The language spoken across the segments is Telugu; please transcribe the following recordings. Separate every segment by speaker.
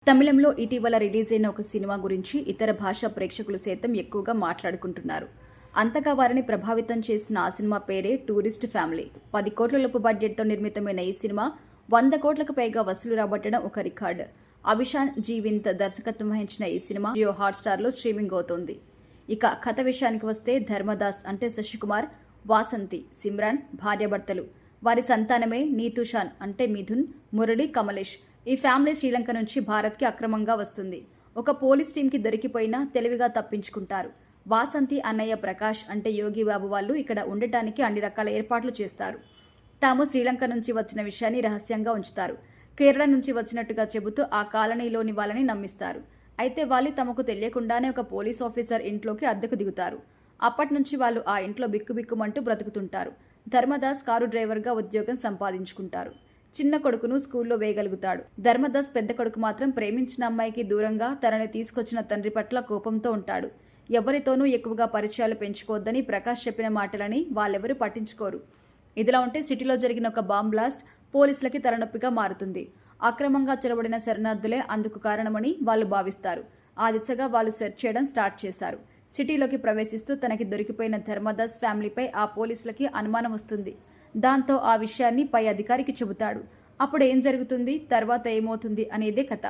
Speaker 1: తమిళంలో ఇటీవల రిలీజ్ అయిన ఒక సినిమా గురించి ఇతర భాషా ప్రేక్షకులు సైతం ఎక్కువగా మాట్లాడుకుంటున్నారు. అంతగా వారిని ప్రభావితం చేసిన ఆ సినిమా పేరే టూరిస్ట్ ఫ్యామిలీ. 10 కోట్ల లోపు బడ్జెట్తో నిర్మితమైన ఈ సినిమా 100 కోట్లకు పైగా వసూలు రాబట్టడం ఒక రికార్డు. అభిషాన్ జీవింత్ దర్శకత్వం వహించిన ఈ సినిమా జియో హాట్స్టార్లో స్ట్రీమింగ్ అవుతోంది. ఇక కథ విషయానికి వస్తే ధర్మదాస్ అంటే శశికుమార్, వాసంతి, సిమ్రాన్ భార్యాభర్తలు. వారి సంతానమే నీతూషాన్ అంటే మిథున్, మురళి, కమలేష్. ఈ ఫ్యామిలీ శ్రీలంక నుంచి భారత్కి అక్రమంగా వస్తుంది. ఒక పోలీస్ టీంకి దొరికిపోయినా తెలివిగా తప్పించుకుంటారు. వాసంతి అన్నయ్య ప్రకాష్ అంటే యోగి బాబు వాళ్ళు ఇక్కడ ఉండటానికి అన్ని రకాల ఏర్పాట్లు చేస్తారు. తాము శ్రీలంక నుంచి వచ్చిన విషయాన్ని రహస్యంగా ఉంచుతారు. కేరళ నుంచి వచ్చినట్టుగా చెబుతూ ఆ కాలనీలోని వాళ్ళని నమ్మిస్తారు. అయితే వాళ్ళు తమకు తెలియకుండానే ఒక పోలీస్ ఆఫీసర్ ఇంట్లోకి అద్దెకు దిగుతారు. అప్పటి నుంచి వాళ్ళు ఆ ఇంట్లో బిక్కుబిక్కుమంటూ బ్రతుకుతుంటారు. ధర్మదాస్ కారు డ్రైవర్గా ఉద్యోగం సంపాదించుకుంటారు. చిన్న కొడుకును స్కూల్లో వేయగలుగుతాడు. ధర్మదాస్ పెద్ద కొడుకు మాత్రం ప్రేమించిన అమ్మాయికి దూరంగా తనని తీసుకొచ్చిన తండ్రి పట్ల కోపంతో ఉంటాడు. ఎవరితోనూ ఎక్కువగా పరిచయాలు పెంచుకోవద్దని ప్రకాష్ చెప్పిన మాటలని వాళ్ళెవరూ పట్టించుకోరు. ఇదిలా ఉంటే సిటీలో జరిగిన ఒక బాంబ్ బ్లాస్ట్ పోలీసులకి తలనొప్పిగా మారుతుంది. అక్రమంగా చొరబడిన శరణార్థులే అందుకు కారణమని వాళ్ళు భావిస్తారు. ఆ దిశగా వాళ్ళు సెర్చ్ చేయడం స్టార్ట్ చేశారు. సిటీలోకి ప్రవేశిస్తూ తనకి దొరికిపోయిన ధర్మదాస్ ఫ్యామిలీపై ఆ పోలీసులకి అనుమానం వస్తుంది. దాంతో ఆ విషయాన్ని పై అధికారికి చెబుతాడు. అప్పుడు ఏం జరుగుతుంది, తర్వాత ఏమవుతుంది అనేదే కథ.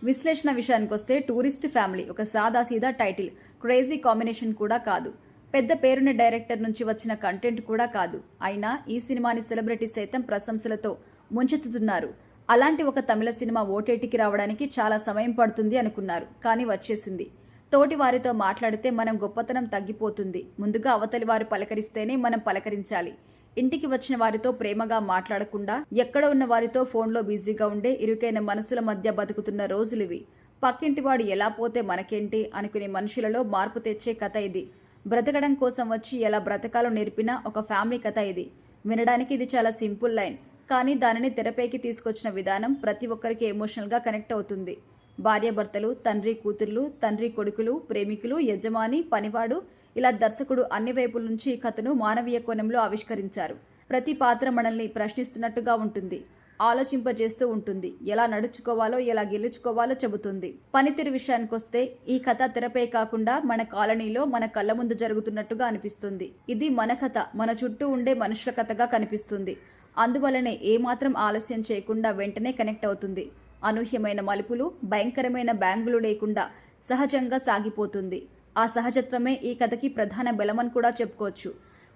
Speaker 1: విశ్లేషణ విషయానికొస్తే టూరిస్ట్ ఫ్యామిలీ ఒక సాదాసీదా టైటిల్, క్రేజీ కాంబినేషన్ కూడా కాదు. పెద్ద పేరున్న డైరెక్టర్ నుంచి వచ్చిన కంటెంట్ కూడా కాదు. అయినా ఈ సినిమాని సెలబ్రిటీ సైతం ప్రశంసలతో ముంచెత్తుతున్నారు. అలాంటి ఒక తమిళ సినిమా ఓటీటీకి రావడానికి చాలా సమయం పడుతుంది అనుకున్నారు, కానీ వచ్చేసింది. తోటి వారితో మాట్లాడితే మనం గొప్పతనం తగ్గిపోతుంది. ముందుగా అవతలి వారు పలకరిస్తేనే మనం పలకరించాలి. ఇంటికి వచ్చిన వారితో ప్రేమగా మాట్లాడకుండా ఎక్కడ ఉన్న వారితో ఫోన్లో బిజీగా ఉండే ఇరుకైన మనసుల మధ్య బతుకుతున్న రోజులివి. పక్కింటివాడు ఎలా పోతే మనకేంటి అనుకునే మనుషులలో మార్పు తెచ్చే కథ ఇది. బ్రతకడం కోసం వచ్చి ఎలా బ్రతకాలో నేర్పిన ఒక ఫ్యామిలీ కథ ఇది. వినడానికి ఇది చాలా సింపుల్ లైన్, కానీ దానిని తెరపైకి తీసుకొచ్చిన విధానం ప్రతి ఒక్కరికి ఎమోషనల్గా కనెక్ట్ అవుతుంది. భార్యాభర్తలు, తండ్రి కూతుర్లు, తండ్రి కొడుకులు, ప్రేమికులు, యజమాని, పనివాడు, ఇలా దర్శకుడు అన్ని వైపుల నుంచి ఈ కథను మానవీయ కోణంలో ఆవిష్కరించారు. ప్రతి పాత్ర మనల్ని ప్రశ్నిస్తున్నట్టుగా ఉంటుంది, ఆలోచింపజేస్తూ ఉంటుంది. ఎలా నడుచుకోవాలో, ఎలా గెలుచుకోవాలో చెబుతుంది. పనితీరు విషయానికొస్తే ఈ కథ తెరపై కాకుండా మన కాలనీలో మన కళ్ళ ముందు జరుగుతున్నట్టుగా అనిపిస్తుంది. ఇది మన కథ, మన చుట్టూ ఉండే మనుషుల కథగా కనిపిస్తుంది. అందువల్లనే ఏమాత్రం ఆలస్యం చేయకుండా వెంటనే కనెక్ట్ అవుతుంది. అనూహ్యమైన మలుపులు, భయంకరమైన బ్యాంగులు లేకుండా సహజంగా సాగిపోతుంది. ఆ సహజత్వమే ఈ కథకి ప్రధాన బలమని కూడా చెప్పుకోవచ్చు.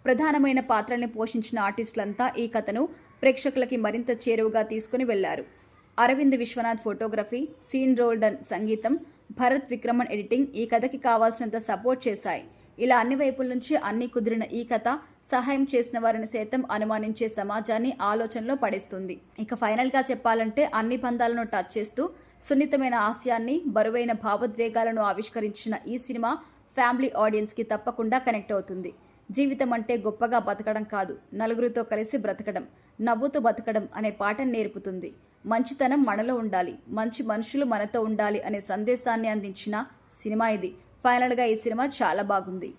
Speaker 1: ప్రధానమైన పాత్రల్ని పోషించిన ఆర్టిస్టులంతా ఈ కథను ప్రేక్షకులకి మరింత చేరువగా తీసుకుని వెళ్లారు. అరవింద్ విశ్వనాథ్ ఫోటోగ్రఫీ, సీన్ రోల్డన్ సంగీతం, భరత్ విక్రమన్ ఎడిటింగ్ ఈ కథకి కావాల్సినంత సపోర్ట్ చేశాయి. ఇలా అన్ని వైపుల నుంచి అన్ని కుదిరిన ఈ కథ సహాయం చేసిన వారిని సైతం అనుమానించే సమాజాన్ని ఆలోచనలో పడేస్తుంది. ఇక ఫైనల్గా చెప్పాలంటే అన్ని బంధాలను టచ్ చేస్తూ సున్నితమైన హాస్యాన్ని, బరువైన భావోద్వేగాలను ఆవిష్కరించిన ఈ సినిమా ఫ్యామిలీ ఆడియన్స్కి తప్పకుండా కనెక్ట్ అవుతుంది. జీవితం అంటే గొప్పగా బతకడం కాదు, నలుగురితో కలిసి బ్రతకడం, నవ్వుతూ బతకడం అనే పాఠం నేర్పుతుంది. మంచితనం మనలో ఉండాలి, మంచి మనుషులు మనతో ఉండాలి అనే సందేశాన్ని అందించిన సినిమా ఇది. ఫైనల్గా ఈ సినిమా చాలా బాగుంది.